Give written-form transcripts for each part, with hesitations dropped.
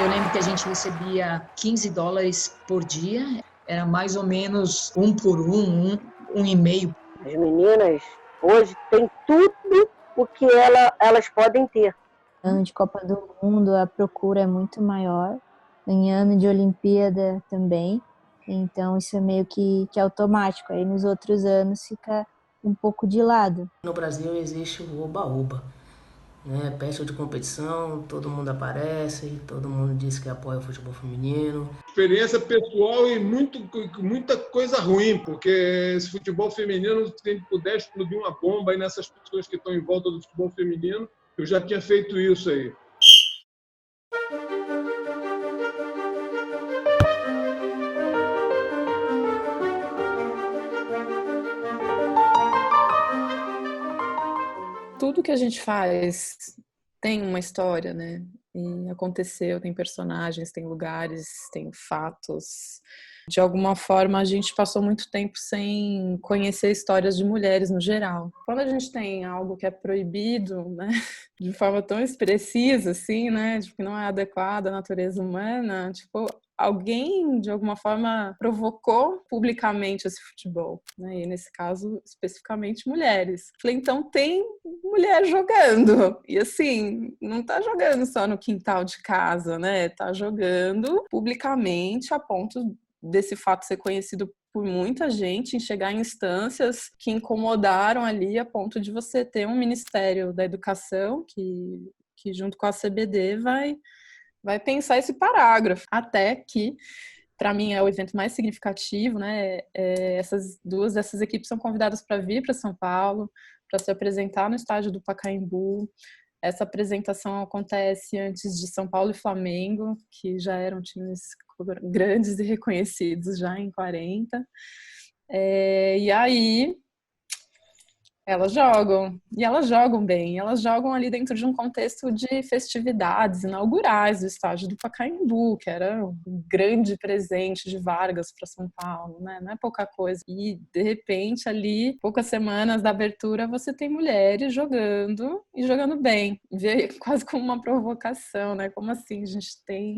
Eu lembro que a gente recebia $15 por dia, era mais ou menos 1 por 1, 1,5. As meninas hoje têm tudo o que elas podem ter. Ano de Copa do Mundo, a procura é muito maior. Em ano de Olimpíada também. Então, isso é meio que automático. Aí, nos outros anos, fica um pouco de lado. No Brasil existe o oba-oba, né? Perto de competição, todo mundo aparece, todo mundo diz que apoia o futebol feminino. Experiência pessoal e muita coisa ruim, porque esse futebol feminino, se puder explodir uma bomba aí nessas pessoas que estão em volta do futebol feminino, eu já tinha feito isso aí. Tudo que a gente faz tem uma história, né? E aconteceu, tem personagens, tem lugares, tem fatos. De alguma forma, a gente passou muito tempo sem conhecer histórias de mulheres no geral. Quando a gente tem algo que é proibido, né, de forma tão expressiva, assim, né, tipo, que não é adequado à natureza humana, tipo, alguém, de alguma forma, provocou publicamente esse futebol, né? E nesse caso, especificamente, mulheres. Falei, então tem mulher jogando. E assim, não tá jogando só no quintal de casa, né? Tá jogando publicamente a ponto desse fato ser conhecido por muita gente, em chegar em instâncias que incomodaram ali a ponto de você ter um Ministério da Educação que junto com a CBD vai pensar esse parágrafo, até que, para mim, é o evento mais significativo, né? Essas equipes são convidadas para vir para São Paulo, para se apresentar no estádio do Pacaembu. Essa apresentação acontece antes de São Paulo e Flamengo, que já eram times grandes e reconhecidos já em 40. E aí elas jogam, e elas jogam bem, elas jogam ali dentro de um contexto de festividades inaugurais do estádio do Pacaembu, que era um grande presente de Vargas para São Paulo, né? Não é pouca coisa. E, de repente, ali, poucas semanas da abertura, você tem mulheres jogando, e jogando bem. Vê quase como uma provocação, né? Como assim? A gente tem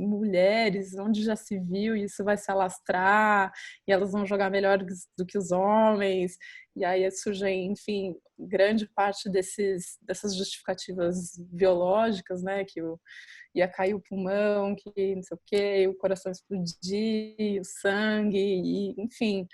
mulheres, onde já se viu, e isso vai se alastrar, e elas vão jogar melhor do que os homens. E aí surgem, enfim, grande parte dessas justificativas biológicas, né, que ia cair o pulmão, que não sei o quê, o coração explodir, o sangue, e, enfim,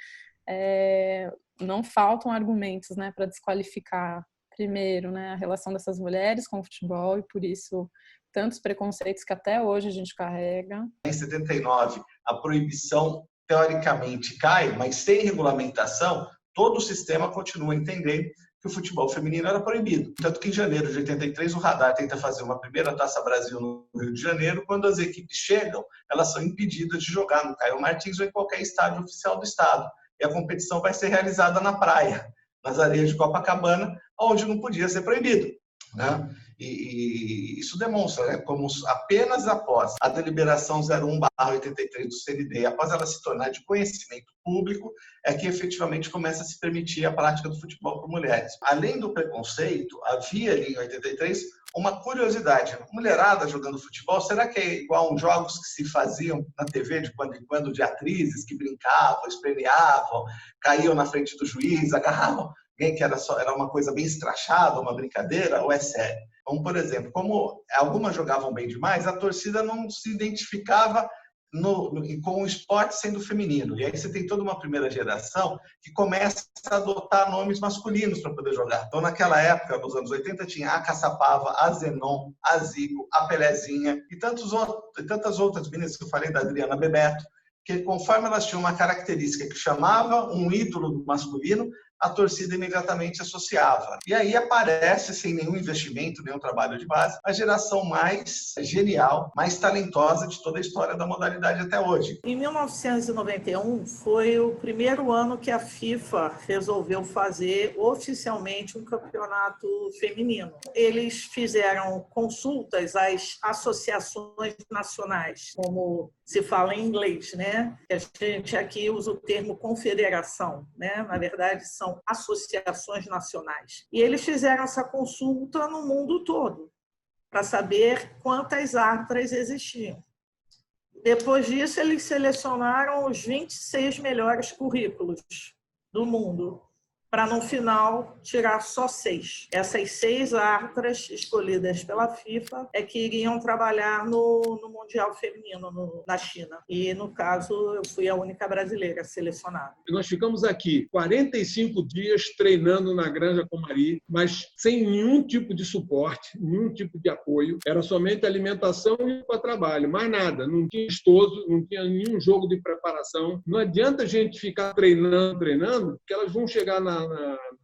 não faltam argumentos, né, para desqualificar, primeiro, né, a relação dessas mulheres com o futebol, e por isso tantos preconceitos que até hoje a gente carrega. Em 79, a proibição teoricamente cai, mas sem regulamentação, todo o sistema continua entendendo que o futebol feminino era proibido. Tanto que em janeiro de 83 o Radar tenta fazer uma primeira Taça Brasil no Rio de Janeiro. Quando as equipes chegam, elas são impedidas de jogar no Caio Martins ou em qualquer estádio oficial do estado. E a competição vai ser realizada na praia, nas areias de Copacabana, onde não podia ser proibido, né? E isso demonstra, né, como apenas após a deliberação 01/83 do CND, após ela se tornar de conhecimento público, é que efetivamente começa a se permitir a prática do futebol por mulheres. Além do preconceito, havia ali em 83 uma curiosidade. Mulherada jogando futebol, será que é igual a uns jogos que se faziam na TV de quando em quando, de atrizes que brincavam, esperneavam, caíam na frente do juiz, agarravam alguém que era uma coisa bem escrachada, uma brincadeira, ou é sério? Então, por exemplo, como algumas jogavam bem demais, a torcida não se identificava com o esporte sendo feminino. E aí você tem toda uma primeira geração que começa a adotar nomes masculinos para poder jogar. Então, naquela época, nos anos 80, tinha a Caçapava, a Zenon, a Zico, a Pelezinha e tantas outras meninas que eu falei, da Adriana Bebeto, que conforme elas tinham uma característica que chamava um ídolo masculino, a torcida imediatamente associava. E aí aparece, sem nenhum investimento, nenhum trabalho de base, a geração mais genial, mais talentosa de toda a história da modalidade até hoje. Em 1991 foi o primeiro ano que a FIFA resolveu fazer oficialmente um campeonato feminino. Eles fizeram consultas às associações nacionais, como se fala em inglês, né? A gente aqui usa o termo confederação, né? Na verdade, são associações nacionais. E eles fizeram essa consulta no mundo todo. para saber quantas ártras existiam. Depois disso, eles selecionaram os 26 melhores currículos do mundo, para no final tirar só 6. Essas 6 ártras escolhidas pela FIFA é que iriam trabalhar no Mundial Feminino na China. E, no caso, eu fui a única brasileira selecionada. Nós ficamos aqui 45 dias treinando na Granja Comari, mas sem nenhum tipo de suporte, nenhum tipo de apoio. Era somente alimentação e para trabalho, mais nada. Não tinha estoso, não tinha nenhum jogo de preparação. Não adianta a gente ficar treinando, porque elas vão chegar na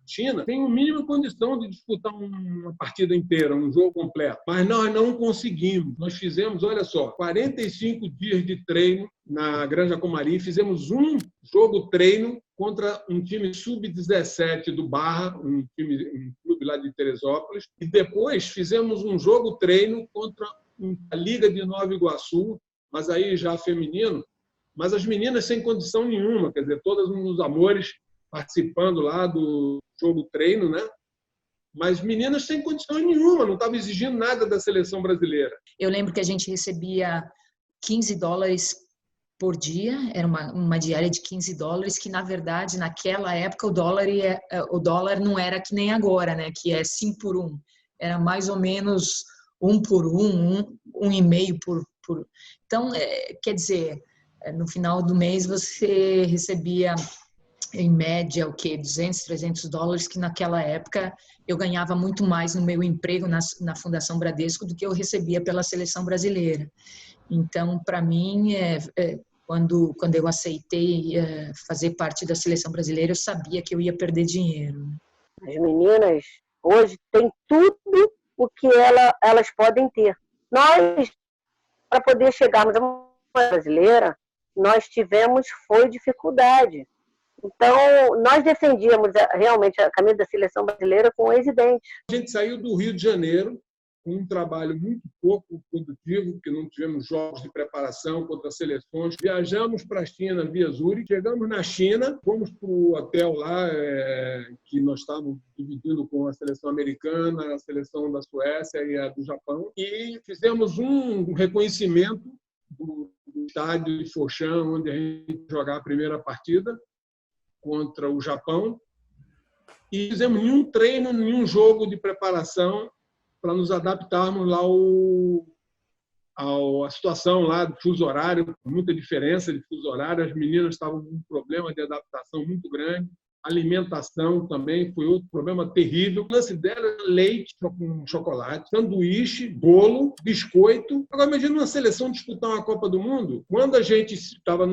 China, tem o mínimo condição de disputar uma partida inteira, um jogo completo. Mas nós não conseguimos. Nós fizemos, olha só, 45 dias de treino na Granja Comari, fizemos um jogo treino contra um time sub-17 do Barra, um clube lá de Teresópolis, e depois fizemos um jogo treino contra a Liga de Nova Iguaçu, mas aí já feminino, mas as meninas sem condição nenhuma, quer dizer, todas uns amores participando lá do jogo treino, né? Mas meninas sem condição nenhuma, não estavam exigindo nada da seleção brasileira. Eu lembro que a gente recebia $15 por dia, era uma diária de $15, que na verdade naquela época o dólar não era que nem agora, né? Que é 5 por 1, era mais ou menos 1 por 1, 1,5 por. Então, quer dizer, no final do mês você recebia em média, $200, $300, que naquela época eu ganhava muito mais no meu emprego na Fundação Bradesco do que eu recebia pela seleção brasileira. Então, para mim, quando eu aceitei fazer parte da seleção brasileira, eu sabia que eu ia perder dinheiro. As meninas hoje têm tudo o que elas podem ter. Nós, para poder chegarmos a uma brasileira, nós tivemos dificuldade. Então, nós defendíamos realmente a camisa da seleção brasileira com unhas e dentes. A gente saiu do Rio de Janeiro com um trabalho muito pouco produtivo, porque não tivemos jogos de preparação contra seleções. Viajamos para a China via Zurique, chegamos na China, fomos para o hotel lá, que nós estávamos dividindo com a seleção americana, a seleção da Suécia e a do Japão, e fizemos um reconhecimento do estádio de Foshan, onde a gente ia jogar a primeira partida contra o Japão, e fizemos nenhum treino, nenhum jogo de preparação para nos adaptarmos lá à situação lá do fuso horário, muita diferença de fuso horário, as meninas estavam com um problema de adaptação muito grande, alimentação também foi outro problema terrível. O lance dela era leite com chocolate, sanduíche, bolo, biscoito. Agora imagina uma seleção disputar uma Copa do Mundo. Quando a gente estava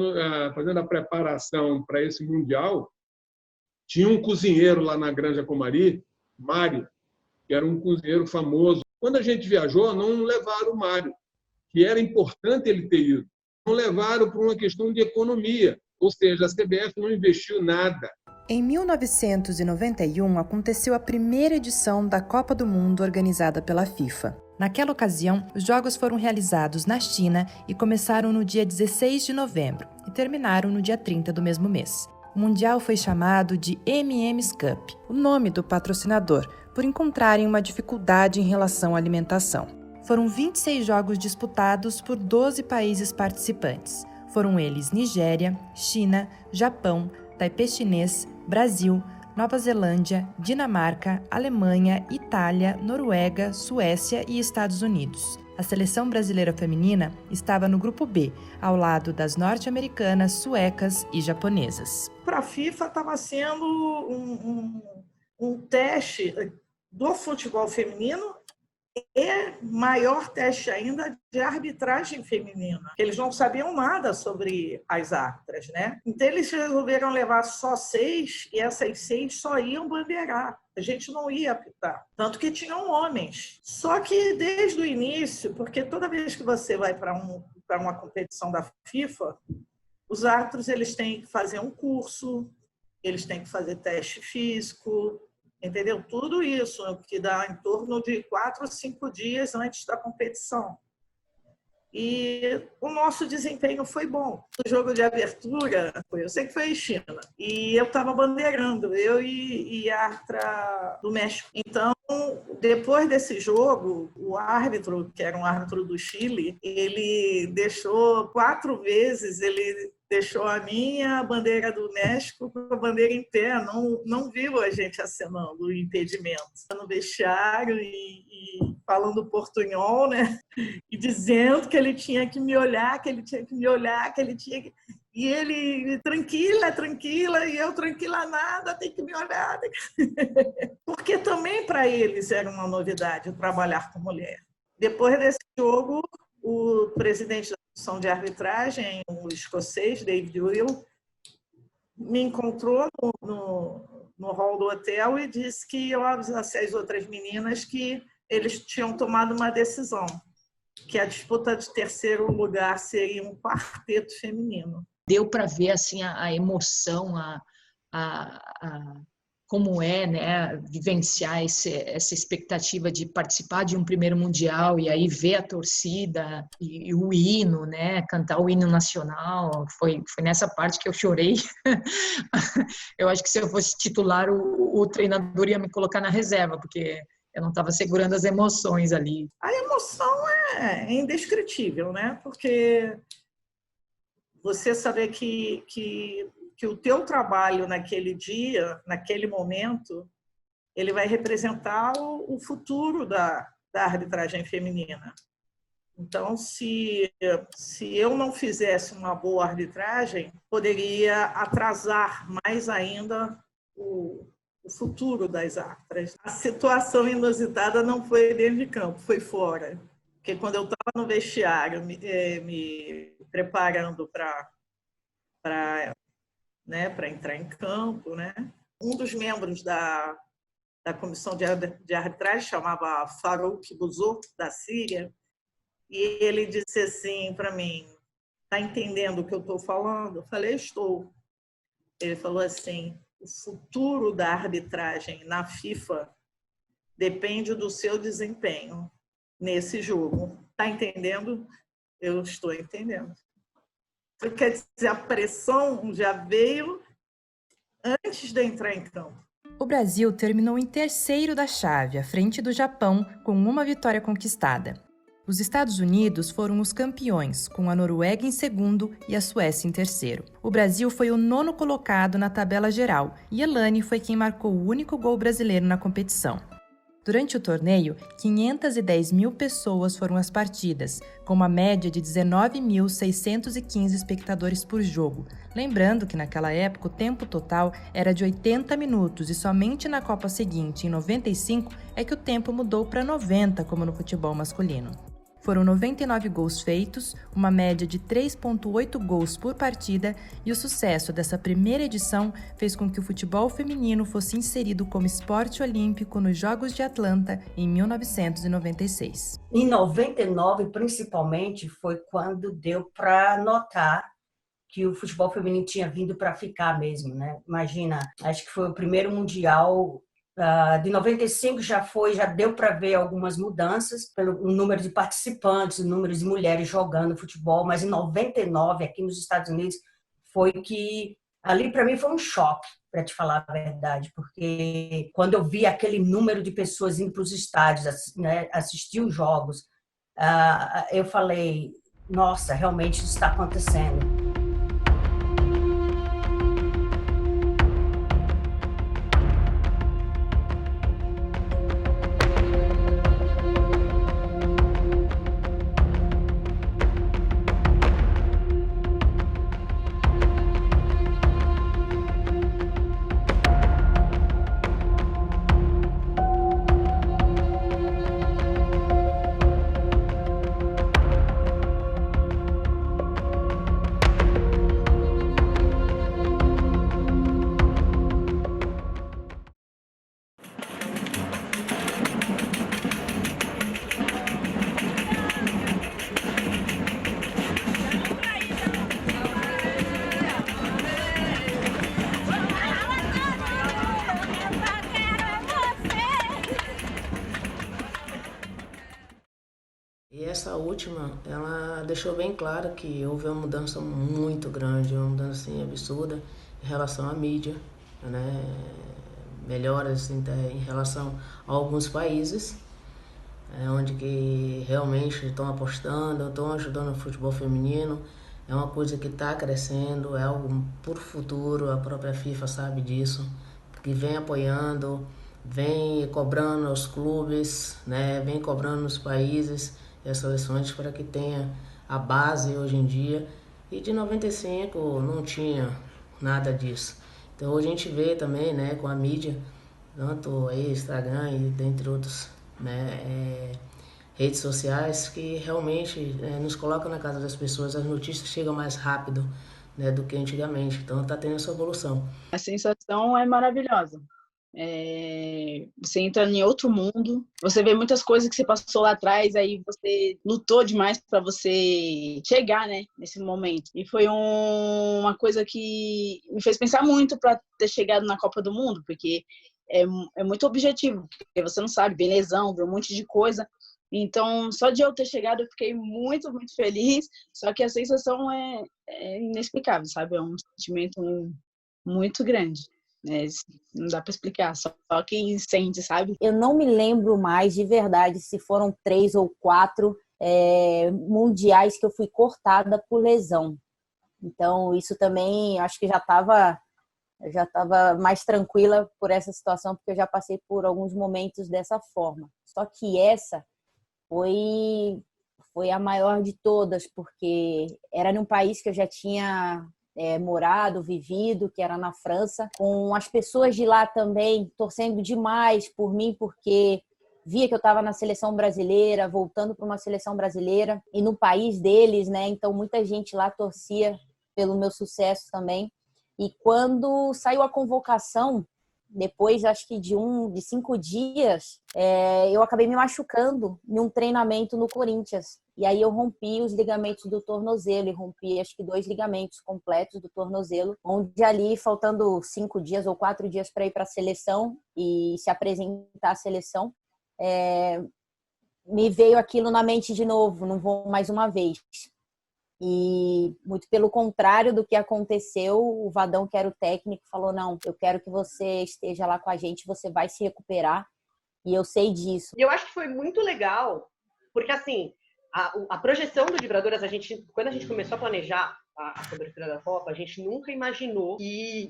fazendo a preparação para esse Mundial, tinha um cozinheiro lá na Granja Comari, Mário, que era um cozinheiro famoso. Quando a gente viajou, não levaram o Mário, que era importante ele ter ido. Não levaram por uma questão de economia, ou seja, a CBF não investiu nada. Em 1991, aconteceu a primeira edição da Copa do Mundo organizada pela FIFA. Naquela ocasião, os jogos foram realizados na China e começaram no dia 16 de novembro e terminaram no dia 30 do mesmo mês. O Mundial foi chamado de M&M's Cup, o nome do patrocinador, por encontrarem uma dificuldade em relação à alimentação. Foram 26 jogos disputados por 12 países participantes. Foram eles Nigéria, China, Japão, Taipei chinês, Brasil, Nova Zelândia, Dinamarca, Alemanha, Itália, Noruega, Suécia e Estados Unidos. A seleção brasileira feminina estava no grupo B, ao lado das norte-americanas, suecas e japonesas. Para a FIFA estava sendo um teste do futebol feminino e maior teste ainda de arbitragem feminina. Eles não sabiam nada sobre as ártras, né? Então eles resolveram levar só 6 e essas 6 só iam bandeirar. A gente não ia apitar. Tanto que tinham homens. Só que desde o início, porque toda vez que você vai para uma competição da FIFA, os árbitros eles têm que fazer um curso, eles têm que fazer teste físico, entendeu? Tudo isso, que dá em torno de 4 ou 5 dias antes da competição. E o nosso desempenho foi bom. O jogo de abertura, eu sei que foi em China, e eu estava bandeirando, eu e a árbitra do México. Então, depois desse jogo, o árbitro, que era um árbitro do Chile, ele deixou 4 vezes, ele deixou a minha bandeira do México com a bandeira em pé, não viu a gente acenando o impedimento. No vestiário e falando portunhol, né? E dizendo que ele tinha que me olhar, que ele tinha que me olhar, que ele tinha que... E ele, tranquila, e eu, tranquila nada, tem que me olhar. Porque também para eles era uma novidade trabalhar com mulher. Depois desse jogo, o presidente da comissão de arbitragem, o escocês, David Will, me encontrou no hall do hotel e disse que eu avisasse as outras meninas que eles tinham tomado uma decisão, que a disputa de terceiro lugar seria um quarteto feminino. Deu para ver assim a emoção, como é, né, vivenciar essa expectativa de participar de um primeiro mundial e aí ver a torcida e o hino, né, cantar o hino nacional. Foi nessa parte que eu chorei. Eu acho que se eu fosse titular, o treinador ia me colocar na reserva, porque eu não estava segurando as emoções ali. A emoção é indescritível, né? Porque você saber que o teu trabalho naquele dia, naquele momento, ele vai representar o futuro da arbitragem feminina. Então, se eu não fizesse uma boa arbitragem, poderia atrasar mais ainda o futuro das árbitras. A situação inusitada não foi dentro de campo, foi fora. Porque quando eu estava no vestiário, me preparando para entrar em campo, né? Um dos membros da comissão de arbitragem chamava Farouk Buzou, da Síria, e ele disse assim para mim: está entendendo o que eu estou falando? Eu falei: estou. Ele falou assim: o futuro da arbitragem na FIFA depende do seu desempenho nesse jogo. Está entendendo? Eu estou entendendo. Então, quer dizer, a pressão já veio antes de entrar em campo. O Brasil terminou em terceiro da chave, à frente do Japão, com uma vitória conquistada. Os Estados Unidos foram os campeões, com a Noruega em segundo e a Suécia em terceiro. O Brasil foi o 9º colocado na tabela geral e Elane foi quem marcou o único gol brasileiro na competição. Durante o torneio, 510 mil pessoas foram às partidas, com uma média de 19.615 espectadores por jogo. Lembrando que naquela época o tempo total era de 80 minutos e somente na Copa seguinte, em 95, é que o tempo mudou para 90, como no futebol masculino. Foram 99 gols feitos, uma média de 3,8 gols por partida, e o sucesso dessa primeira edição fez com que o futebol feminino fosse inserido como esporte olímpico nos Jogos de Atlanta em 1996. Em 99, principalmente, foi quando deu para notar que o futebol feminino tinha vindo para ficar mesmo, né? Imagina, acho que foi o primeiro mundial. De 95 já deu para ver algumas mudanças pelo número de participantes, o número de mulheres jogando futebol, mas em 99 aqui nos Estados Unidos foi que ali para mim foi um choque, para te falar a verdade, porque quando eu vi aquele número de pessoas indo para os estádios, né, assistir os jogos, eu falei: nossa, realmente isso está acontecendo. última, ela deixou bem claro que houve uma mudança muito grande, uma mudança assim, absurda em relação à mídia, né? Melhoras em relação a alguns países, onde que realmente estão apostando, estão ajudando o futebol feminino. É uma coisa que está crescendo, é algo por futuro, a própria FIFA sabe disso, que vem apoiando, vem cobrando os clubes, né, vem cobrando os países e as seleções para que tenha a base hoje em dia. E de 95 não tinha nada disso. Então hoje a gente vê também, né, com a mídia, tanto aí Instagram e dentre outros, né, redes sociais, que realmente nos colocam na casa das pessoas, as notícias chegam mais rápido, né, do que antigamente. Então está tendo essa evolução. A sensação é maravilhosa. Você entra em outro mundo, você vê muitas coisas que você passou lá atrás, aí você lutou demais para você chegar, né, nesse momento. E foi uma coisa que me fez pensar muito para ter chegado na Copa do Mundo, porque é muito objetivo, porque você não sabe, vem lesão, vem um monte de coisa. Então, só de eu ter chegado, eu fiquei muito, muito feliz, só que a sensação é inexplicável, sabe? É um sentimento muito grande. Não dá para explicar, só quem sente, sabe? Eu não me lembro mais de verdade se foram 3 ou 4 mundiais que eu fui cortada por lesão. Então, isso também, acho que já estava mais tranquila por essa situação, porque eu já passei por alguns momentos dessa forma. Só que essa foi a maior de todas, porque era num país que eu já tinha morado, vivido, que era na França, com as pessoas de lá também torcendo demais por mim, porque via que eu estava na seleção brasileira, voltando para uma seleção brasileira, e no país deles, né? Então muita gente lá torcia pelo meu sucesso também. E quando saiu a convocação, depois acho que de 5 dias, eu acabei me machucando em um treinamento no Corinthians. E aí eu rompi os ligamentos do tornozelo, e rompi acho que 2 ligamentos completos do tornozelo, onde ali, faltando 5 dias ou 4 dias para ir para a seleção e se apresentar à seleção, me veio aquilo na mente de novo, não vou mais uma vez. E muito pelo contrário do que aconteceu, o Vadão, que era o técnico, falou: não, eu quero que você esteja lá com a gente, você vai se recuperar, e eu sei disso. E eu acho que foi muito legal, porque assim, a projeção do Vibradoras, quando a gente começou a planejar a cobertura da Copa, a gente nunca imaginou que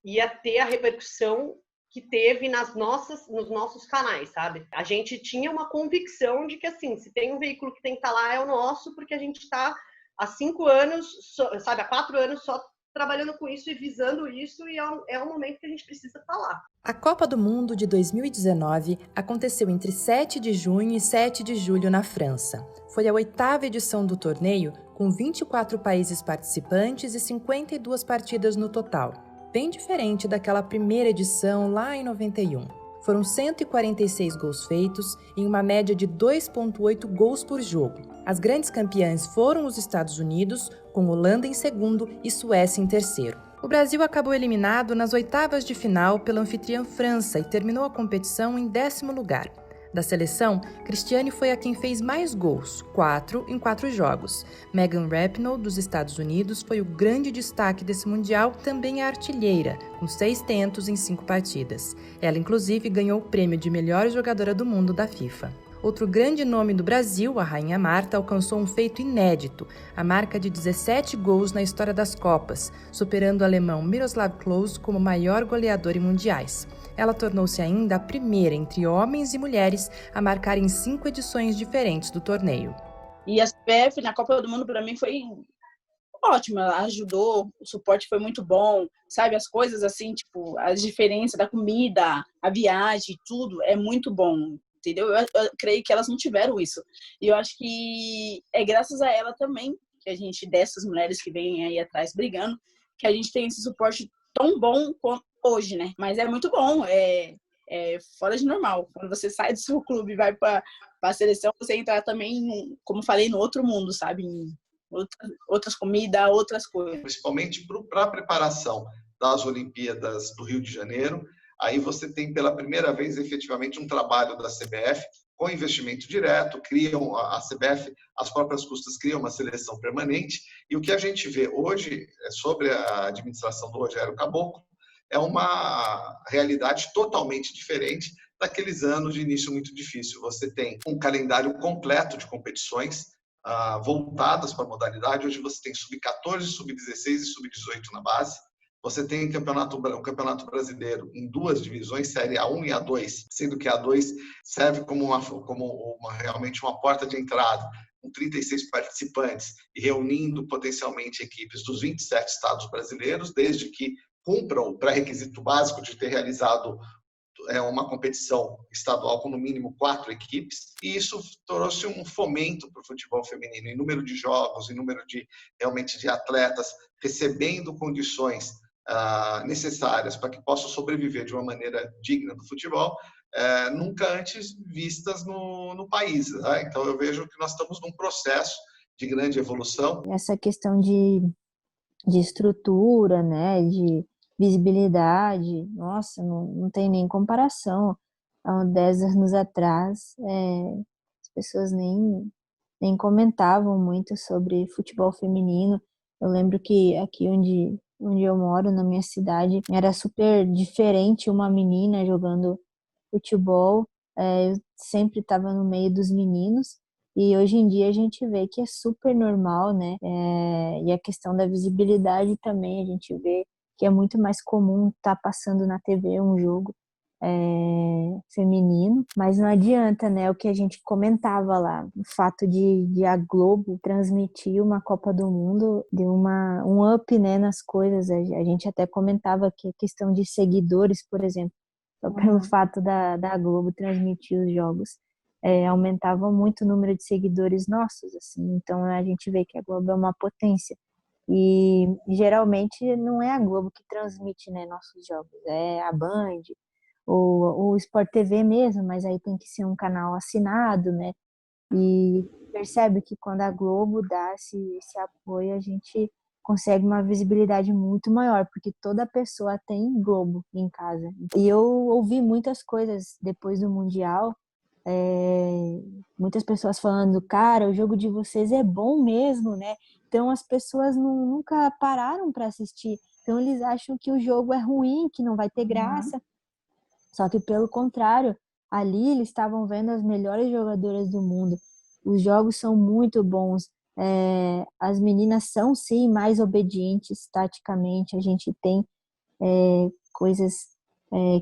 ia ter a repercussão que teve nos nossos canais, sabe? A gente tinha uma convicção de que, assim, se tem um veículo que tem que estar lá, é o nosso, porque a gente está há 5 anos, sabe, há 4 anos só trabalhando com isso e visando isso, e é um momento que a gente precisa estar lá. A Copa do Mundo de 2019 aconteceu entre 7 de junho e 7 de julho na França. Foi a 8ª edição do torneio, com 24 países participantes e 52 partidas no total. Bem diferente daquela primeira edição lá em 91. Foram 146 gols feitos em uma média de 2,8 gols por jogo. As grandes campeãs foram os Estados Unidos, com Holanda em segundo e Suécia em terceiro. O Brasil acabou eliminado nas 8avas de final pela anfitriã França e terminou a competição em 10º lugar. Da seleção, Cristiane foi a quem fez mais gols, 4 em 4 jogos. Megan Rapinoe, dos Estados Unidos, foi o grande destaque desse Mundial, também a artilheira, com 6 tentos em 5 partidas. Ela, inclusive, ganhou o prêmio de melhor jogadora do mundo da FIFA. Outro grande nome do Brasil, a Rainha Marta, alcançou um feito inédito, a marca de 17 gols na história das Copas, superando o alemão Miroslav Klose como maior goleador em mundiais. Ela tornou-se ainda a primeira entre homens e mulheres a marcar em 5 edições diferentes do torneio. E a CBF na Copa do Mundo, para mim, foi ótima. Ela ajudou, o suporte foi muito bom, sabe? As coisas assim, tipo, as diferenças da comida, a viagem, tudo é muito bom, entendeu? Eu creio que elas não tiveram isso. E eu acho que é graças a ela também, que a gente, dessas mulheres que vêm aí atrás brigando, que a gente tem esse suporte tão bom quanto hoje, né? Mas é muito bom, é fora de normal. Quando você sai do seu clube e vai para a seleção, você entra também, como falei, no outro mundo, sabe? Em outras comidas, outras coisas. Principalmente para a preparação das Olimpíadas do Rio de Janeiro. Aí você tem pela primeira vez efetivamente um trabalho da CBF com investimento direto, criam a CBF, as próprias custas criam uma seleção permanente, e o que a gente vê hoje sobre a administração do Rogério Caboclo é uma realidade totalmente diferente daqueles anos de início muito difícil. Você tem um calendário completo de competições voltadas para a modalidade. Hoje você tem sub-14, sub-16 e sub-18 na base. Você tem o Campeonato Brasileiro em duas divisões, Série A1 e A2, sendo que a A2 serve como realmente uma porta de entrada, com 36 participantes e reunindo potencialmente equipes dos 27 estados brasileiros, desde que cumpram o pré-requisito básico de ter realizado uma competição estadual com no mínimo 4 equipes, e isso trouxe um fomento para o futebol feminino em número de jogos, em número realmente de atletas recebendo condições necessárias para que possam sobreviver de uma maneira digna do futebol, nunca antes vistas no país. Né? Então eu vejo que nós estamos num processo de grande evolução. Essa questão de estrutura, né, de visibilidade, nossa, não tem nem comparação. Há 10 anos atrás, as pessoas nem comentavam muito sobre futebol feminino. Eu lembro que aqui onde eu moro, na minha cidade, era super diferente uma menina jogando futebol. Eu sempre estava no meio dos meninos, e hoje em dia a gente vê que é super normal, né? E a questão da visibilidade também, a gente vê que é muito mais comum estar passando na TV um jogo feminino, mas não adianta, né? O que a gente comentava lá, o fato de a Globo transmitir uma Copa do Mundo deu um up, né, nas coisas. A gente até comentava que a questão de seguidores, por exemplo, só pelo fato da Globo transmitir os jogos, aumentava muito o número de seguidores nossos, assim. Então a gente vê que a Globo é uma potência. E geralmente não é a Globo que transmite, né, nossos jogos, é a Band, o Sport TV mesmo, mas aí tem que ser um canal assinado, né? E percebe que quando a Globo dá esse apoio, a gente consegue uma visibilidade muito maior, porque toda pessoa tem Globo em casa. E eu ouvi muitas coisas depois do Mundial, muitas pessoas falando, cara, o jogo de vocês é bom mesmo, né? Então as pessoas nunca pararam para assistir. Então eles acham que o jogo é ruim, que não vai ter graça. Só que pelo contrário, ali eles estavam vendo as melhores jogadoras do mundo. Os jogos são muito bons. As meninas são sim mais obedientes taticamente. A gente tem coisas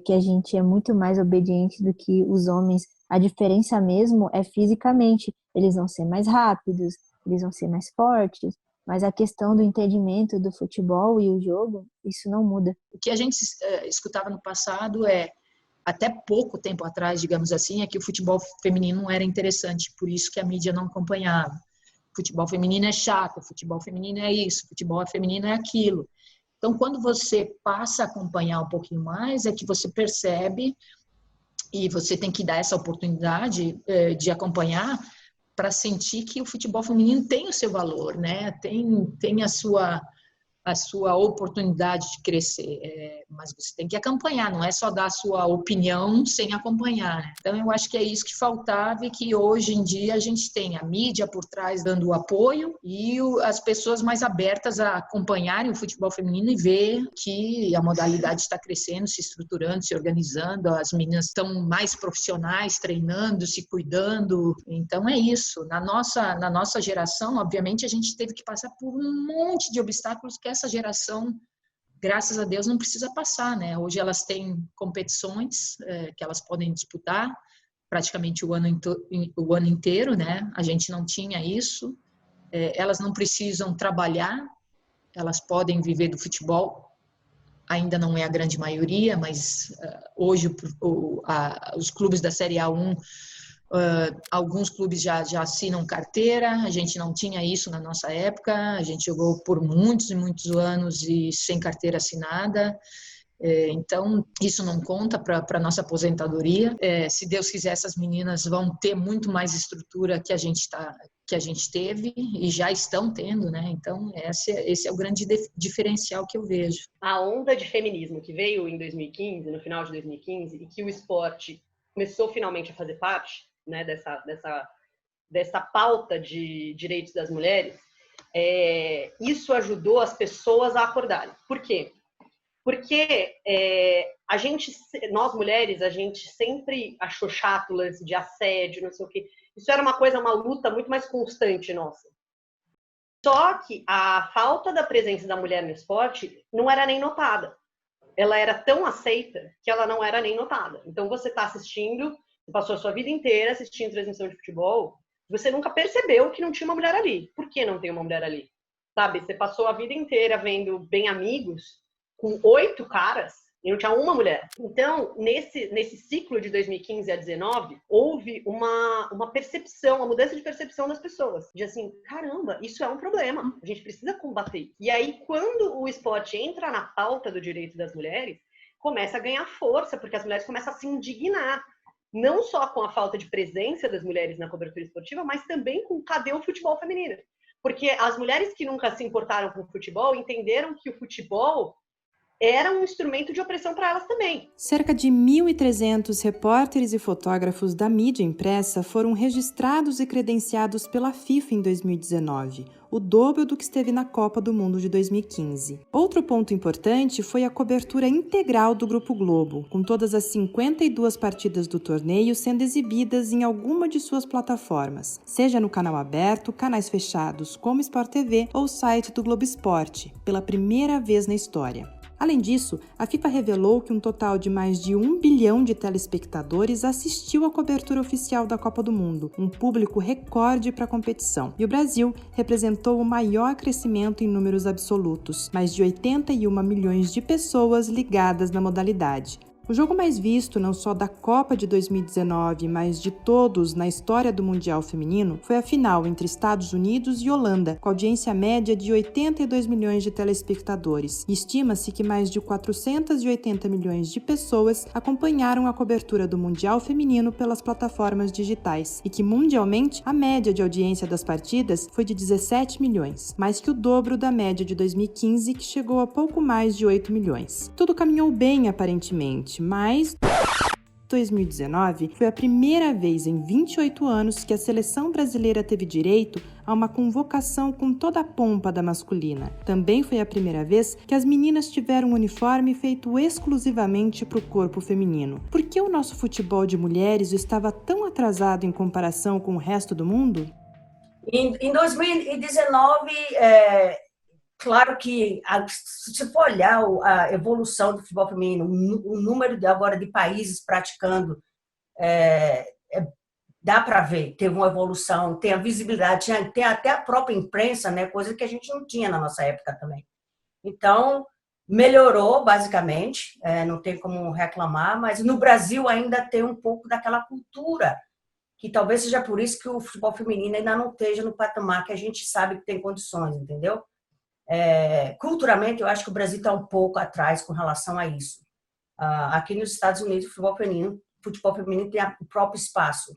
que a gente é muito mais obediente do que os homens. A diferença mesmo é fisicamente. Eles vão ser mais rápidos, eles vão ser mais fortes, mas a questão do entendimento do futebol e o jogo, isso não muda. O que a gente escutava no passado até pouco tempo atrás, digamos assim, é que o futebol feminino não era interessante, por isso que a mídia não acompanhava. Futebol feminino é chato, futebol feminino é isso, futebol feminino é aquilo. Então, quando você passa a acompanhar um pouquinho mais, é que você percebe, e você tem que dar essa oportunidade de acompanhar, para sentir que o futebol feminino tem o seu valor, né? Tem a sua oportunidade de crescer, mas você tem que acompanhar, não é só dar a sua opinião sem acompanhar. Então eu acho que é isso que faltava, e que hoje em dia a gente tem a mídia por trás dando o apoio e as pessoas mais abertas a acompanharem o futebol feminino e ver que a modalidade está crescendo, se estruturando, se organizando, as meninas estão mais profissionais, treinando, se cuidando. Então é isso. Na nossa geração, obviamente, a gente teve que passar por um monte de obstáculos que essa geração, graças a Deus, não precisa passar, né? Hoje elas têm competições que elas podem disputar praticamente o ano inteiro, né? A gente não tinha isso. Elas não precisam trabalhar, elas podem viver do futebol. Ainda não é a grande maioria, mas hoje os clubes da Série A1, alguns clubes já assinam carteira. A gente não tinha isso na nossa época, a gente jogou por muitos e muitos anos e sem carteira assinada, então isso não conta para a nossa aposentadoria. Se Deus quiser, essas meninas vão ter muito mais estrutura que a gente teve e já estão tendo, né? Então esse é o grande diferencial que eu vejo. A onda de feminismo que veio em 2015, no final de 2015, e que o esporte começou finalmente a fazer parte, né, dessa pauta de direitos das mulheres, isso ajudou as pessoas a acordarem. Por quê? Porque nós mulheres, a gente sempre achou chato o lance de assédio, não sei o quê. Isso era uma luta muito mais constante nossa. Só que a falta da presença da mulher no esporte não era nem notada. Ela era tão aceita que ela não era nem notada. Então você está assistindo, você passou a sua vida inteira assistindo transmissão de futebol, você nunca percebeu que não tinha uma mulher ali. Por que não tem uma mulher ali? Sabe, você passou a vida inteira vendo Bem Amigos com 8 caras e não tinha uma mulher. Então, nesse ciclo de 2015 a 2019, houve uma percepção, uma mudança de percepção das pessoas. De assim, caramba, isso é um problema. A gente precisa combater isso. E aí, quando o esporte entra na pauta do direito das mulheres, começa a ganhar força, porque as mulheres começam a se indignar. Não só com a falta de presença das mulheres na cobertura esportiva, mas também com cadê o futebol feminino. Porque as mulheres que nunca se importaram com o futebol entenderam que o futebol era um instrumento de opressão para elas também. Cerca de 1.300 repórteres e fotógrafos da mídia impressa foram registrados e credenciados pela FIFA em 2019, o dobro do que esteve na Copa do Mundo de 2015. Outro ponto importante foi a cobertura integral do Grupo Globo, com todas as 52 partidas do torneio sendo exibidas em alguma de suas plataformas, seja no canal aberto, canais fechados como Sport TV ou site do Globo Esporte, pela primeira vez na história. Além disso, a FIFA revelou que um total de mais de 1 bilhão de telespectadores assistiu à cobertura oficial da Copa do Mundo, um público recorde para a competição. E o Brasil representou o maior crescimento em números absolutos, mais de 81 milhões de pessoas ligadas na modalidade. O jogo mais visto, não só da Copa de 2019, mas de todos na história do Mundial Feminino, foi a final entre Estados Unidos e Holanda, com audiência média de 82 milhões de telespectadores. E estima-se que mais de 480 milhões de pessoas acompanharam a cobertura do Mundial Feminino pelas plataformas digitais, e que mundialmente a média de audiência das partidas foi de 17 milhões, mais que o dobro da média de 2015, que chegou a pouco mais de 8 milhões. Tudo caminhou bem, aparentemente, mas 2019 foi a primeira vez em 28 anos que a seleção brasileira teve direito a uma convocação com toda a pompa da masculina. Também foi a primeira vez que as meninas tiveram um uniforme feito exclusivamente para o corpo feminino. Por que o nosso futebol de mulheres estava tão atrasado em comparação com o resto do mundo? Em 2019, claro que, se você for olhar a evolução do futebol feminino, o número agora de países praticando, dá para ver, teve uma evolução, tem a visibilidade, tem até a própria imprensa, né, coisa que a gente não tinha na nossa época também. Então, melhorou, basicamente, não tem como reclamar, mas no Brasil ainda tem um pouco daquela cultura, que talvez seja por isso que o futebol feminino ainda não esteja no patamar que a gente sabe que tem condições, entendeu? Culturalmente, eu acho que o Brasil está um pouco atrás com relação a isso. Aqui nos Estados Unidos, o futebol feminino tem o próprio espaço.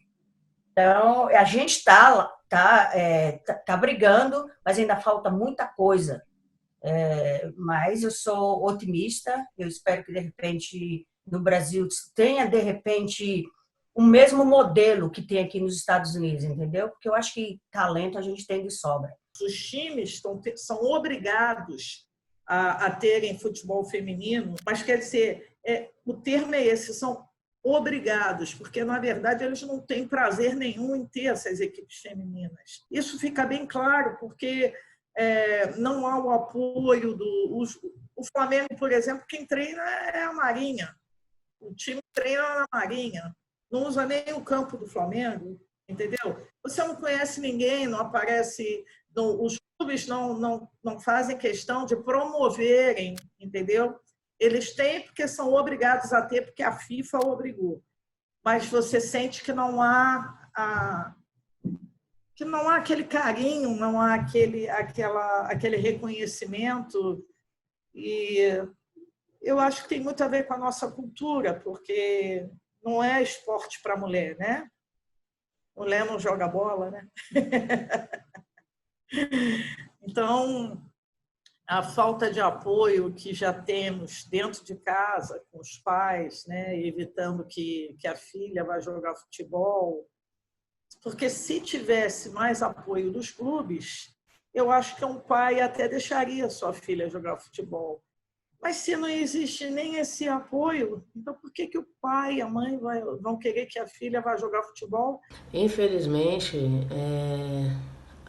Então, a gente está brigando, mas ainda falta muita coisa. Mas eu sou otimista, eu espero que, de repente, no Brasil tenha, de repente, o mesmo modelo que tem aqui nos Estados Unidos, entendeu? Porque eu acho que talento a gente tem de sobra. Os times são obrigados a terem futebol feminino, mas quer dizer, o termo é esse, são obrigados, porque na verdade eles não têm prazer nenhum em ter essas equipes femininas. Isso fica bem claro, porque não há o apoio o Flamengo, por exemplo, quem treina é a Marinha. O time treina na Marinha, não usa nem o campo do Flamengo, entendeu? Você não conhece ninguém, não aparece, os clubes não fazem questão de promoverem, entendeu? Eles têm porque são obrigados a ter, porque a FIFA obrigou. Mas você sente que não há aquele carinho, não há aquele reconhecimento. E eu acho que tem muito a ver com a nossa cultura, porque não é esporte para mulher, né? Mulher não joga bola, né? Então, a falta de apoio que já temos dentro de casa, com os pais, né? Evitando que a filha vá jogar futebol, Porque se tivesse mais apoio dos clubes, eu acho que um pai até deixaria sua filha jogar futebol. Mas se não existe nem esse apoio, então por que o pai e a mãe vão querer que a filha vá jogar futebol? Infelizmente,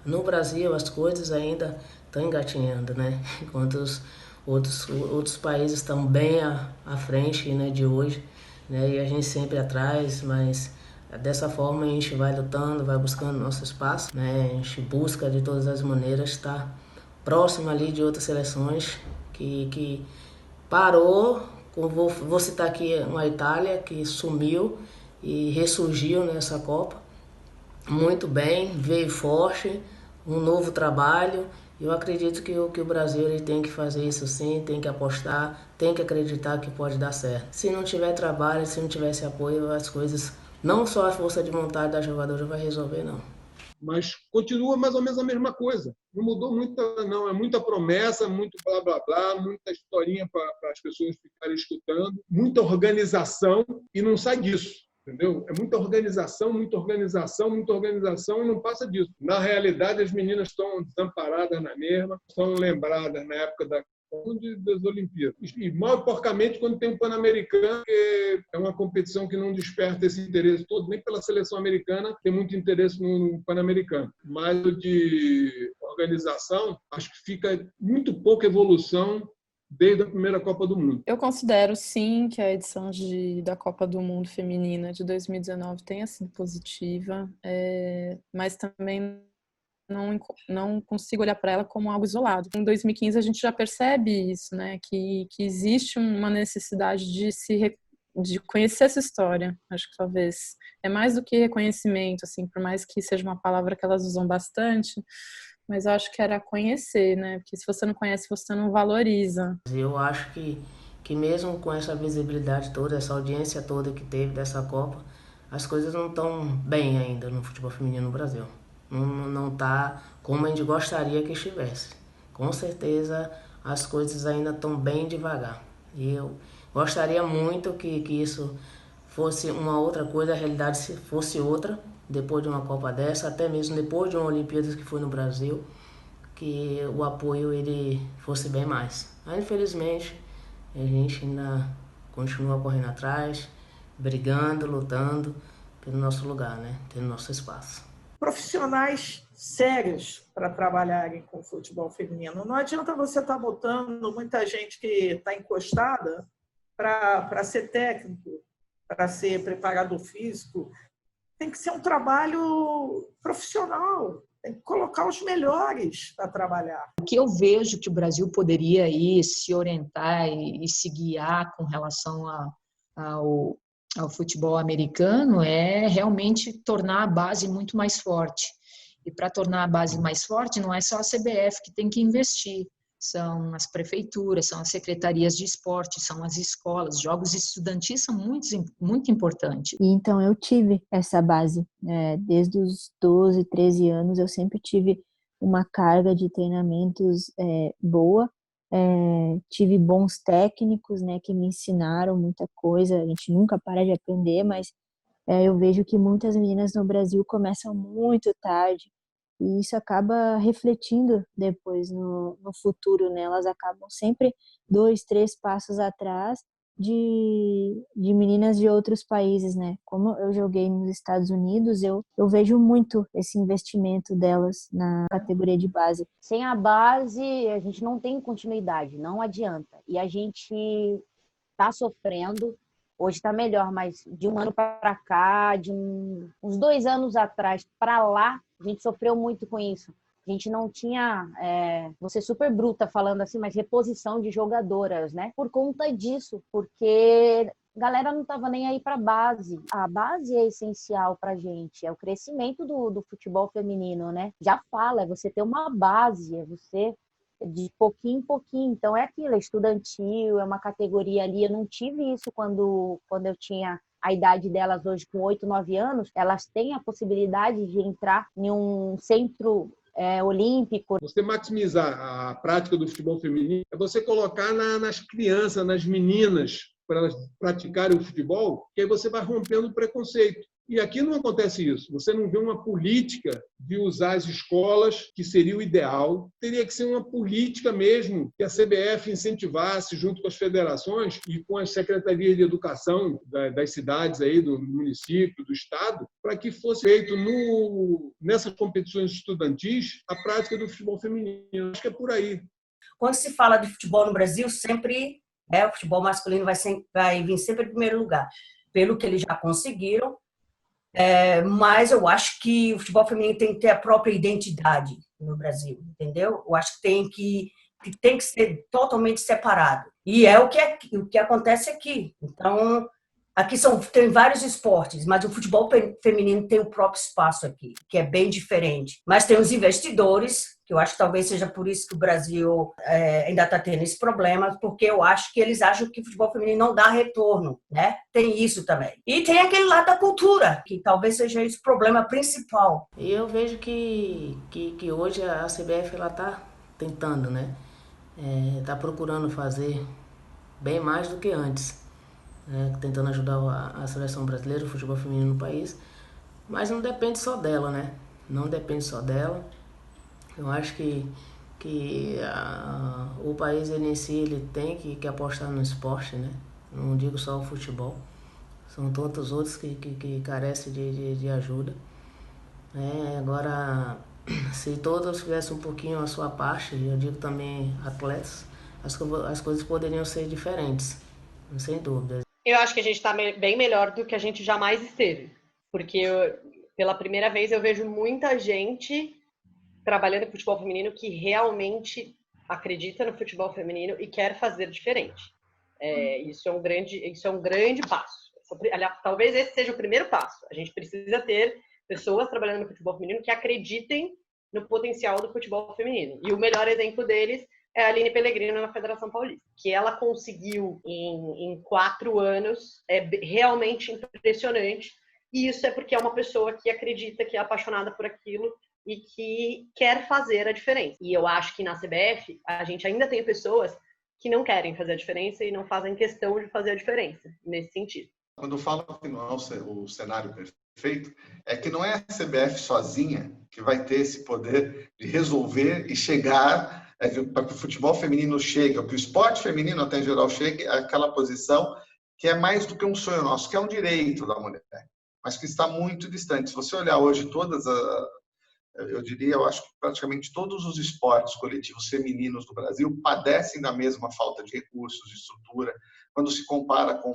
no Brasil as coisas ainda estão engatinhando, né? Enquanto os outros países estão bem à frente, né, de hoje, né? E a gente sempre atrás, mas dessa forma a gente vai lutando, vai buscando nosso espaço, né? A gente busca de todas as maneiras estar próximo ali de outras seleções que parou. Vou citar aqui uma Itália que sumiu e ressurgiu nessa Copa muito bem, veio forte, um novo trabalho. Eu acredito que o Brasil ele tem que fazer isso sim, tem que apostar, tem que acreditar que pode dar certo. Se não tiver trabalho, se não tiver esse apoio, as coisas, não só a força de vontade da jogadora vai resolver, não. Mas continua mais ou menos a mesma coisa. Não mudou muito, não. É muita promessa, muito blá, blá, blá, muita historinha para as pessoas ficarem escutando, muita organização e não sai disso. Entendeu? É muita organização, muita organização, muita organização e não passa disso. Na realidade, as meninas estão desamparadas na mesma, estão lembradas na época das Olimpíadas. E mal porcamente quando tem um Pan-Americano, que é uma competição que não desperta esse interesse todo, nem pela seleção americana, tem muito interesse no Pan-Americano. Mas o de organização, acho que fica muito pouca evolução desde a primeira Copa do Mundo. Eu considero, sim, que a edição da Copa do Mundo Feminina de 2019 tenha sido positiva, mas também não consigo olhar para ela como algo isolado. Em 2015 a gente já percebe isso, né? Que existe uma necessidade de conhecer essa história. Acho que talvez é mais do que reconhecimento, assim, por mais que seja uma palavra que elas usam bastante, mas eu acho que era conhecer, né? Porque se você não conhece, você não valoriza. Eu acho que mesmo com essa visibilidade toda, essa audiência toda que teve dessa Copa, as coisas não estão bem ainda no futebol feminino no Brasil. Não está como a gente gostaria que estivesse. Com certeza as coisas ainda estão bem devagar. E eu gostaria muito que isso fosse uma outra coisa, a realidade fosse outra, depois de uma Copa dessa, até mesmo depois de uma Olimpíada que foi no Brasil, que o apoio ele fosse bem mais. Mas infelizmente a gente ainda continua correndo atrás, brigando, lutando pelo nosso lugar, né? Pelo nosso espaço. Profissionais sérios para trabalharem com o futebol feminino. Não adianta você estar botando muita gente que está encostada para ser técnico, para ser preparador físico. Tem que ser um trabalho profissional, tem que colocar os melhores para trabalhar. O que eu vejo que o Brasil poderia aí se orientar e se guiar com relação ao futebol americano é realmente tornar a base muito mais forte. E para tornar a base mais forte, não é só a CBF que tem que investir, são as prefeituras, são as secretarias de esporte, são as escolas, jogos estudantis são muito importantes. E então eu tive essa base, desde os 12, 13 anos eu sempre tive uma carga de treinamentos boa, tive bons técnicos, né, que me ensinaram muita coisa, a gente nunca para de aprender, mas eu vejo que muitas meninas no Brasil começam muito tarde, e isso acaba refletindo depois no futuro, né? Elas acabam sempre 2, 3 passos atrás de meninas de outros países, né? Como eu joguei nos Estados Unidos, eu vejo muito esse investimento delas na categoria de base. Sem a base, a gente não tem continuidade, não adianta. E a gente está sofrendo. Hoje está melhor, mas de um ano para cá, de uns 2 anos atrás para lá, a gente sofreu muito com isso. A gente não tinha, vou ser super bruta falando assim, mas reposição de jogadoras, né? Por conta disso, porque a galera não estava nem aí para a base. A base é essencial para a gente, é o crescimento do futebol feminino, né? Já fala, é você ter uma base, é você de pouquinho em pouquinho. Então é aquilo, é estudantil, é uma categoria ali. Eu não tive isso quando eu tinha a idade delas hoje com 8, 9 anos. Elas têm a possibilidade de entrar em um centro olímpico. Você maximizar a prática do futebol feminino é você colocar nas crianças, nas meninas, para elas praticarem o futebol, que aí você vai rompendo o preconceito. E aqui não acontece isso. Você não vê uma política de usar as escolas, que seria o ideal. Teria que ser uma política mesmo que a CBF incentivasse junto com as federações e com as secretarias de educação das cidades aí, do município, do estado, para que fosse feito nessas competições estudantis a prática do futebol feminino. Acho que é por aí. Quando se fala de futebol no Brasil, sempre o futebol masculino vai vir sempre em primeiro lugar, pelo que eles já conseguiram. Mas eu acho que o futebol feminino tem que ter a própria identidade no Brasil, entendeu? Eu acho que tem que ser totalmente separado. E é o que acontece aqui. Então, aqui tem vários esportes, mas o futebol feminino tem o próprio espaço aqui, que é bem diferente. Mas tem os investidores, que eu acho que talvez seja por isso que o Brasil ainda está tendo esse problema, porque eu acho que eles acham que o futebol feminino não dá retorno, né? Tem isso também. E tem aquele lado da cultura, que talvez seja esse o problema principal. E eu vejo que hoje a CBF está tentando, né? Está procurando fazer bem mais do que antes. Tentando ajudar a seleção brasileira, o futebol feminino no país, mas não depende só dela, né? Não depende só dela. Eu acho que o país em si ele tem que apostar no esporte, né? Não digo só o futebol, são tantos outros que carecem de ajuda. Agora, se todos fizessem um pouquinho a sua parte, eu digo também atletas, as coisas poderiam ser diferentes, sem dúvida. Eu acho que a gente está bem melhor do que a gente jamais esteve. Porque pela primeira vez eu vejo muita gente trabalhando em futebol feminino que realmente acredita no futebol feminino e quer fazer diferente. Isso é um grande passo. Aliás, talvez esse seja o primeiro passo. A gente precisa ter pessoas trabalhando no futebol feminino que acreditem no potencial do futebol feminino. E o melhor exemplo deles é a Aline Pellegrino na Federação Paulista, que ela conseguiu em 4 anos, é realmente impressionante, e isso é porque é uma pessoa que acredita, que é apaixonada por aquilo e que quer fazer a diferença. E eu acho que na CBF a gente ainda tem pessoas que não querem fazer a diferença e não fazem questão de fazer a diferença, nesse sentido. Quando eu falo que não é o cenário perfeito, é que não é a CBF sozinha que vai ter esse poder de resolver e chegar para que o futebol feminino chegue, ou que o esporte feminino até em geral chegue àquela posição que é mais do que um sonho nosso, que é um direito da mulher, mas que está muito distante. Se você olhar hoje eu acho que praticamente todos os esportes coletivos femininos do Brasil padecem da mesma falta de recursos, de estrutura. Quando se compara com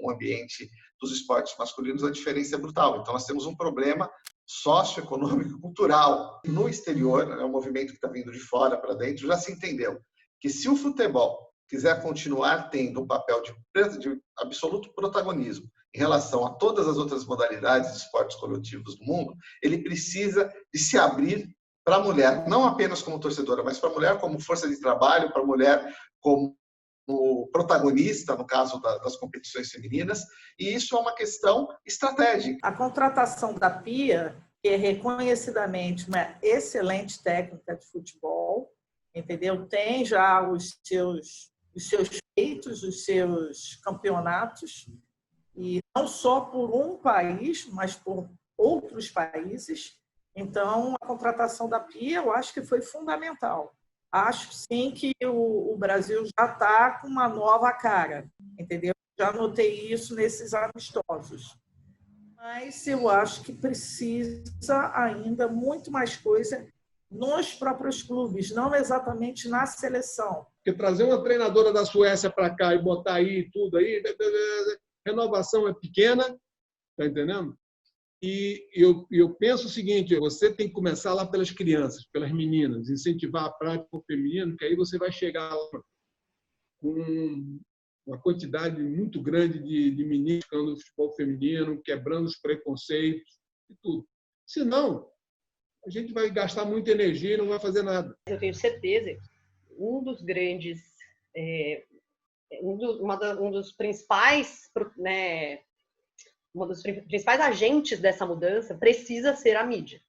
o ambiente dos esportes masculinos, a diferença é brutal. Então, nós temos um problema socioeconômico, cultural. No exterior, é um movimento que está vindo de fora para dentro, já se entendeu que se o futebol quiser continuar tendo um papel de absoluto protagonismo em relação a todas as outras modalidades de esportes coletivos do mundo, ele precisa de se abrir para a mulher, não apenas como torcedora, mas para a mulher como força de trabalho, para a mulher como protagonista, no caso das competições femininas, e isso é uma questão estratégica. A contratação da Pia, que é reconhecidamente uma excelente técnica de futebol, entendeu? Tem já os seus feitos, os seus campeonatos, e não só por um país, mas por outros países. Então, a contratação da Pia, eu acho que foi fundamental. Acho sim que o Brasil já está com uma nova cara, entendeu? Já notei isso nesses amistosos. Mas eu acho que precisa ainda muito mais coisa nos próprios clubes, não exatamente na seleção. Porque trazer uma treinadora da Suécia para cá e botar aí tudo aí, renovação é pequena, tá entendendo? E eu penso o seguinte, você tem que começar lá pelas crianças, pelas meninas, incentivar a prática feminina, que aí você vai chegar lá com uma quantidade muito grande de meninos jogando no futebol feminino, quebrando os preconceitos e tudo. Senão, a gente vai gastar muita energia e não vai fazer nada. Eu tenho certeza que um dos principais, né, um dos principais agentes dessa mudança precisa ser a mídia.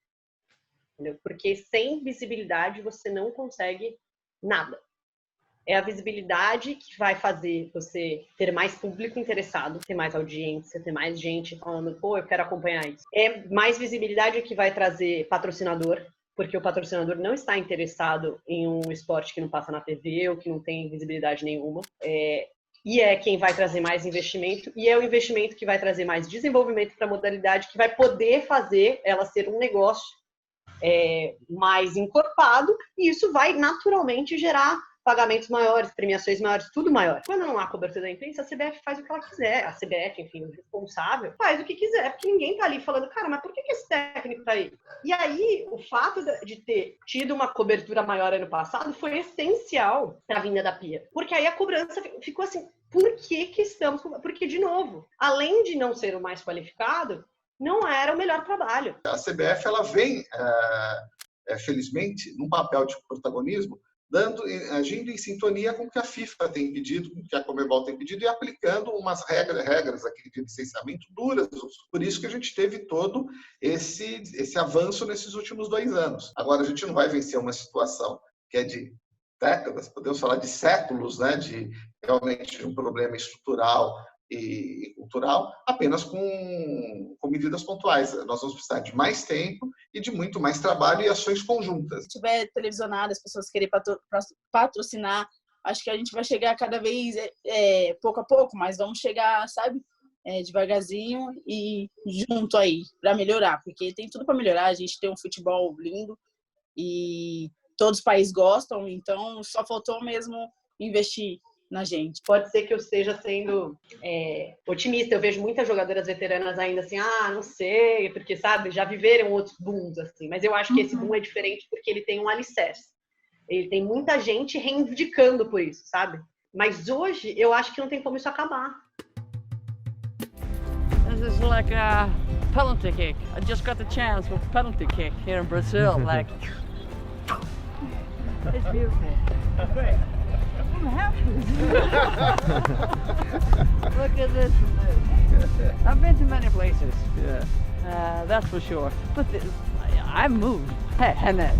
Entendeu? Porque sem visibilidade você não consegue nada. É a visibilidade que vai fazer você ter mais público interessado, ter mais audiência, ter mais gente falando, pô, eu quero acompanhar isso. É mais visibilidade que vai trazer patrocinador, porque o patrocinador não está interessado em um esporte que não passa na TV ou que não tem visibilidade nenhuma. E é quem vai trazer mais investimento, e é o investimento que vai trazer mais desenvolvimento para a modalidade, que vai poder fazer ela ser um negócio mais encorpado, e isso vai naturalmente gerar pagamentos maiores, premiações maiores, tudo maior. Quando não há cobertura da imprensa, a CBF faz o que ela quiser. A CBF, enfim, o responsável, faz o que quiser, porque ninguém tá ali falando, cara, mas por que esse técnico tá aí? E aí, o fato de ter tido uma cobertura maior ano passado foi essencial para a vinda da Pia. Porque aí a cobrança ficou assim, por que estamos... Porque, de novo, além de não ser o mais qualificado, não era o melhor trabalho. A CBF, ela vem, felizmente, num papel de protagonismo, agindo em sintonia com o que a FIFA tem pedido, com o que a Conmebol tem pedido e aplicando umas regras aqui de licenciamento duras. Por isso que a gente teve todo esse avanço nesses últimos 2 anos. Agora, a gente não vai vencer uma situação que é de décadas, podemos falar de séculos, né, de realmente um problema estrutural e cultural, apenas com medidas pontuais. Nós vamos precisar de mais tempo e de muito mais trabalho e ações conjuntas. Se tiver televisionado, as pessoas querem patrocinar, acho que a gente vai chegar cada vez pouco a pouco, mas vamos chegar, sabe, devagarzinho e junto aí, para melhorar, porque tem tudo para melhorar. A gente tem um futebol lindo e todos os países gostam, então só faltou mesmo investir na gente. Pode ser que eu esteja sendo otimista. Eu vejo muitas jogadoras veteranas ainda assim, não sei, porque, sabe, já viveram outros booms, assim. Mas eu acho que esse boom é diferente porque ele tem um alicerce. Ele tem muita gente reivindicando por isso, sabe? Mas hoje, eu acho que não tem como isso acabar. This is like a penalty kick. I just got the chance with penalty kick here in Brazil. Like, it's beautiful. I'm happy. Look at this. I've been to many places. Yeah. That's for sure. But I'm moved. Hey, Hamed.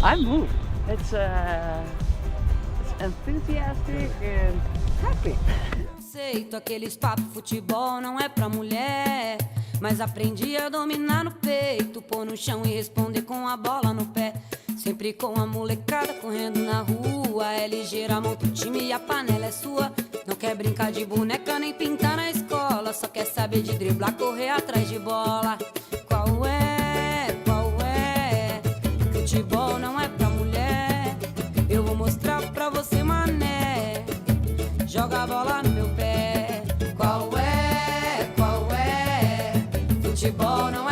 I'm moved. It's enthusiastic and happy. Aceito aqueles papos, futebol não é pra mulher. Mas aprendi a dominar no peito, pôr no chão e responder com a bola no pé. Sempre com a molecada correndo na rua. É ligeira, monta o time e a panela é sua. Não quer brincar de boneca nem pintar na escola. Só quer saber de driblar, correr atrás de bola. Qual é? Qual é? Futebol não é pra mulher. Eu vou mostrar pra você, mané. Joga a bola no meu pé. Qual é? Qual é? Futebol não